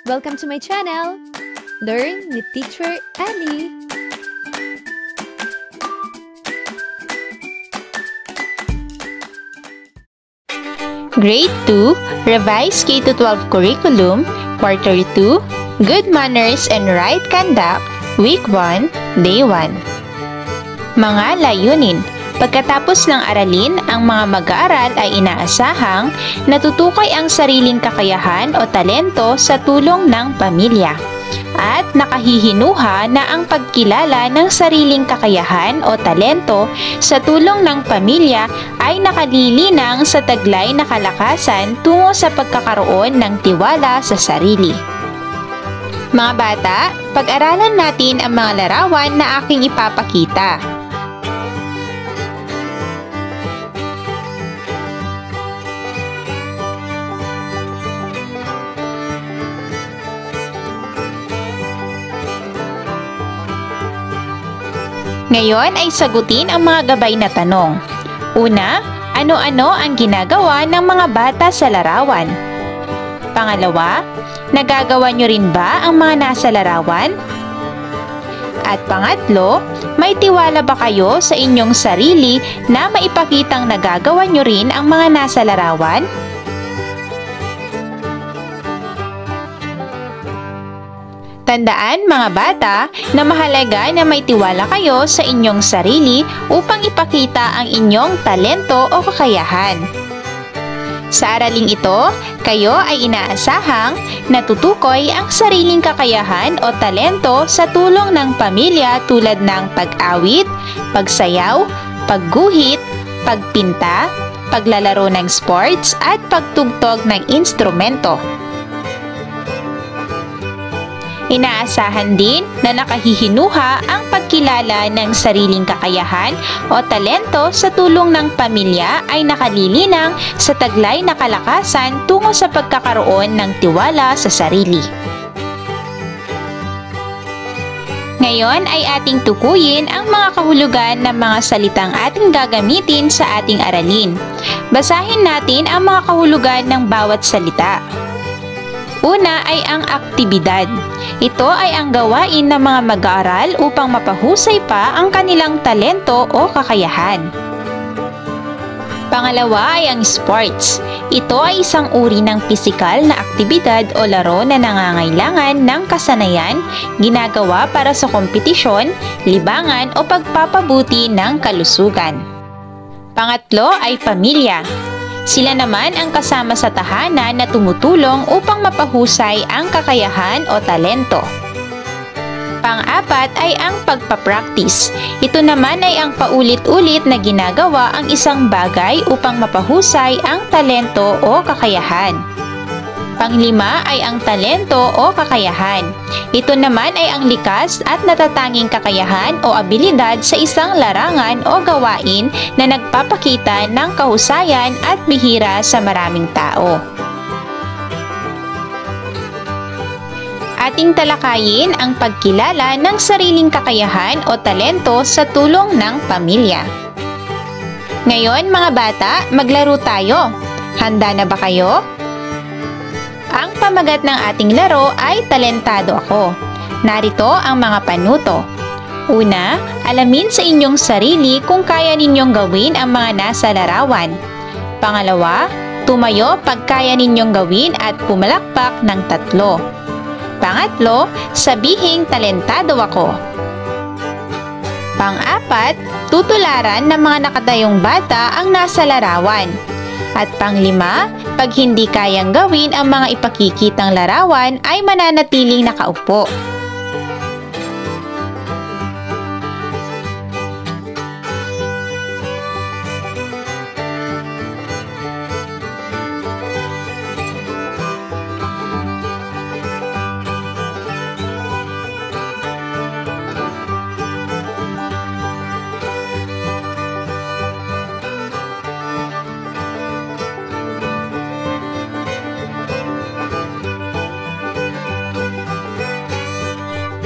Welcome to my channel, Learn with Teacher Ali. Grade 2, Revised K-12 Curriculum, Quarter 2, Good Manners and Right Conduct, Week 1, Day 1. Mga layunin. Pagkatapos ng aralin, ang mga mag-aaral ay inaasahang natutukoy ang sariling kakayahan o talento sa tulong ng pamilya. At nakahihinuha na ang pagkilala ng sariling kakayahan o talento sa tulong ng pamilya ay nakalilinang sa taglay na kalakasan tungo sa pagkakaroon ng tiwala sa sarili. Mga bata, pag-aralan natin ang mga larawan na aking ipapakita. Ngayon ay sagutin ang mga gabay na tanong. Una, ano-ano ang ginagawa ng mga bata sa larawan? Pangalawa, nagagawa nyo rin ba ang mga nasa larawan? At pangatlo, may tiwala ba kayo sa inyong sarili na maipakitang nagagawa nyo rin ang mga nasa larawan? Tandaan mga bata na mahalaga na may tiwala kayo sa inyong sarili upang ipakita ang inyong talento o kakayahan. Sa araling ito, kayo ay inaasahang natutukoy ang sariling kakayahan o talento sa tulong ng pamilya tulad ng pag-awit, pagsayaw, pagguhit, pagpinta, paglalaro ng sports at pagtugtog ng instrumento. Inaasahan din na nakahihinuha ang pagkilala ng sariling kakayahan o talento sa tulong ng pamilya ay nakalilinang sa taglay na kalakasan tungo sa pagkakaroon ng tiwala sa sarili. Ngayon ay ating tukuyin ang mga kahulugan ng mga salitang ating gagamitin sa ating aralin. Basahin natin ang mga kahulugan ng bawat salita. Una ay ang aktibidad. Ito ay ang gawain ng mga mag-aaral upang mapahusay pa ang kanilang talento o kakayahan. Pangalawa ay ang sports. Ito ay isang uri ng pisikal na aktibidad o laro na nangangailangan ng kasanayan, ginagawa para sa kompetisyon, libangan o pagpapabuti ng kalusugan. Pangatlo ay pamilya. Sila naman ang kasama sa tahanan na tumutulong upang mapahusay ang kakayahan o talento. Pang-apat ay ang pagpapractice. Ito naman ay ang paulit-ulit na ginagawa ang isang bagay upang mapahusay ang talento o kakayahan. Pang-lima ay ang talento o kakayahan. Ito naman ay ang likas at natatanging kakayahan o abilidad sa isang larangan o gawain na nagpapakita ng kahusayan at bihira sa maraming tao. Ating talakayin ang pagkilala ng sariling kakayahan o talento sa tulong ng pamilya. Ngayon mga bata, maglaro tayo. Handa na ba kayo? Ang pamagat ng ating laro ay Talentado Ako. Narito ang mga panuto. Una, alamin sa inyong sarili kung kaya ninyong gawin ang mga nasa larawan. Pangalawa, tumayo pag kaya ninyong gawin at pumalakpak ng 3. Pangatlo, sabihing talentado ako. Pang-apat, tutularan ng mga nakatayong bata ang nasa larawan. At pang-5, pag hindi kayang gawin ang mga ipakikitang larawan ay mananatiling nakaupo.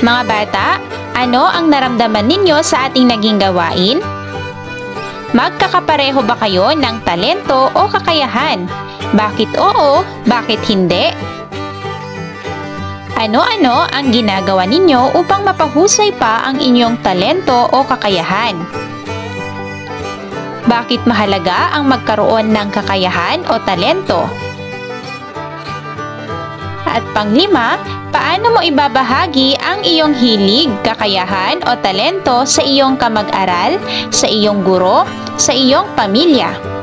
Mga bata, ano ang naramdaman ninyo sa ating naging gawain? Magkakapareho ba kayo ng talento o kakayahan? Bakit oo? Bakit hindi? Ano-ano ang ginagawa ninyo upang mapahusay pa ang inyong talento o kakayahan? Bakit mahalaga ang magkaroon ng kakayahan o talento? At panglima, paano mo ibabahagi ang iyong hilig, kakayahan o talento sa iyong kamag-aral, sa iyong guro, sa iyong pamilya?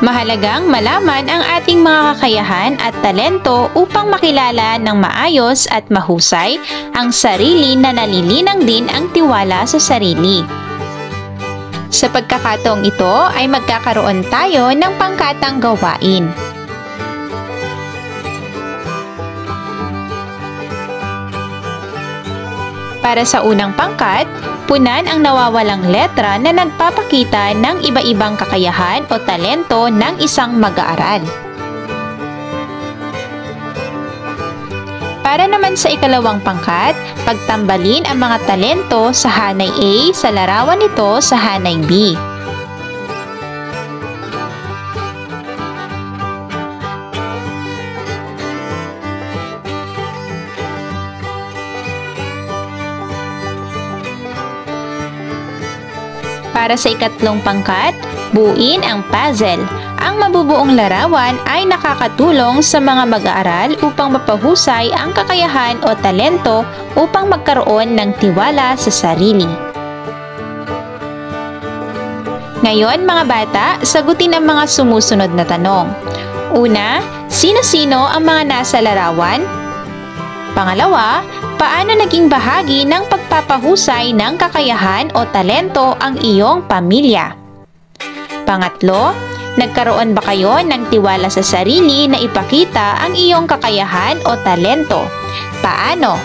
Mahalagang malaman ang ating mga kakayahan at talento upang makilala ng maayos at mahusay ang sarili na nalilinang din ang tiwala sa sarili. Sa pagkakataong ito ay magkakaroon tayo ng pangkatang gawain. Para sa unang pangkat, punan ang nawawalang letra na nagpapakita ng iba-ibang kakayahan o talento ng isang mag-aaral. Para naman sa ikalawang pangkat, pagtambalin ang mga talento sa hanay A sa larawan nito sa hanay B. Para sa ikatlong pangkat, buuin ang puzzle. Ang mabubuong larawan ay nakakatulong sa mga mag-aaral upang mapahusay ang kakayahan o talento upang magkaroon ng tiwala sa sarili. Ngayon mga bata, sagutin ang mga sumusunod na tanong. Una, sino-sino ang mga nasa larawan? Pangalawa, paano naging bahagi ng pagpapahusay ng kakayahan o talento ang iyong pamilya? Pangatlo, nagkaroon ba kayo ng tiwala sa sarili na ipakita ang iyong kakayahan o talento? Paano?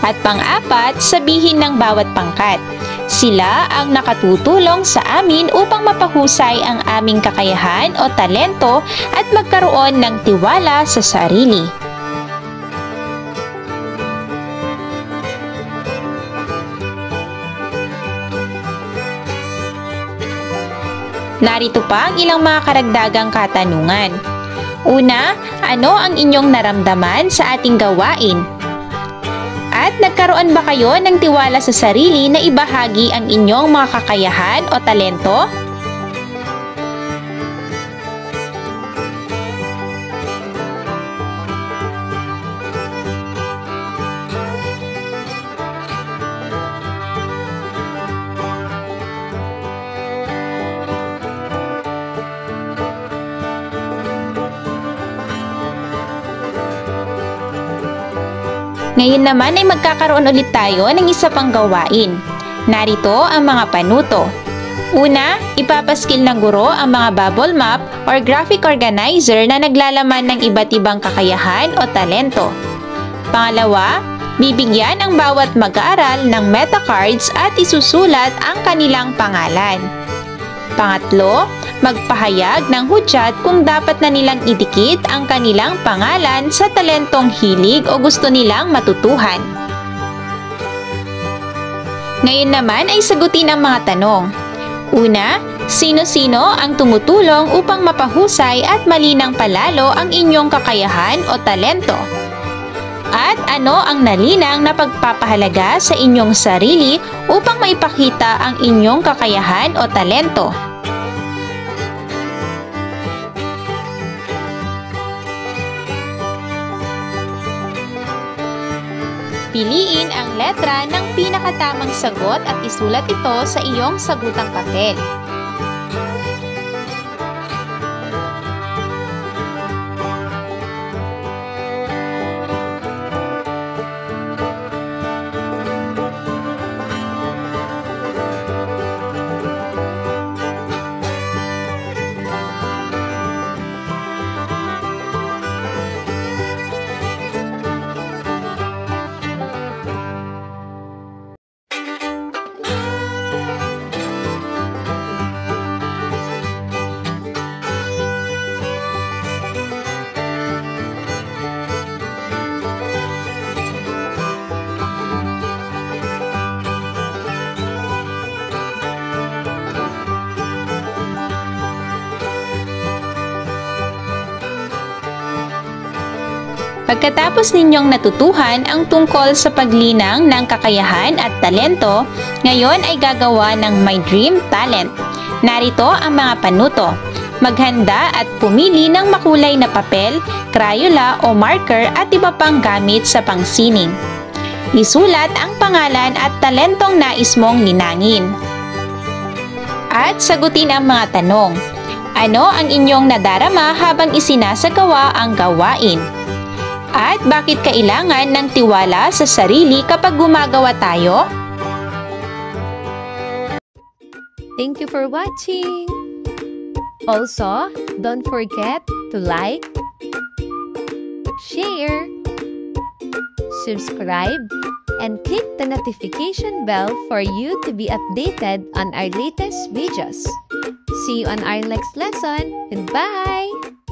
At pang-apat, sabihin ng bawat pangkat. Sila ang nakatutulong sa amin upang mapahusay ang aming kakayahan o talento at magkaroon ng tiwala sa sarili. Narito pa ang ilang mga karagdagang katanungan. Una, ano ang inyong naramdaman sa ating gawain? At nagkaroon ba kayo ng tiwala sa sarili na ibahagi ang inyong mga kakayahan o talento? Ngayon naman ay magkakaroon ulit tayo ng isa pang gawain. Narito ang mga panuto. Una, ipapaskil ng guro ang mga bubble map or graphic organizer na naglalaman ng iba't ibang kakayahan o talento. Pangalawa, bibigyan ang bawat mag-aaral ng meta cards at isusulat ang kanilang pangalan. Pangatlo, magpahayag ng hudyat kung dapat na nilang idikit ang kanilang pangalan sa talentong hilig o gusto nilang matutuhan. Ngayon naman ay sagutin ang mga tanong. Una, sino-sino ang tumutulong upang mapahusay at malinang palalo ang inyong kakayahan o talento? At ano ang nalinang na pagpapahalaga sa inyong sarili upang maipakita ang inyong kakayahan o talento? Piliin ang letra ng pinakatamang sagot at isulat ito sa iyong sagutang papel. Pagkatapos ninyong natutuhan ang tungkol sa paglinang ng kakayahan at talento, ngayon ay gagawa ng My Dream Talent. Narito ang mga panuto. Maghanda at pumili ng makulay na papel, crayola o marker at iba pang gamit sa pangsining. Isulat ang pangalan at talentong nais mong linangin. At sagutin ang mga tanong. Ano ang inyong nadarama habang isinasagawa ang gawain? At bakit kailangan ng tiwala sa sarili kapag gumagawa tayo? Thank you for watching! Also, don't forget to like, share, subscribe, and click the notification bell for you to be updated on our latest videos. See you on our next lesson. Goodbye!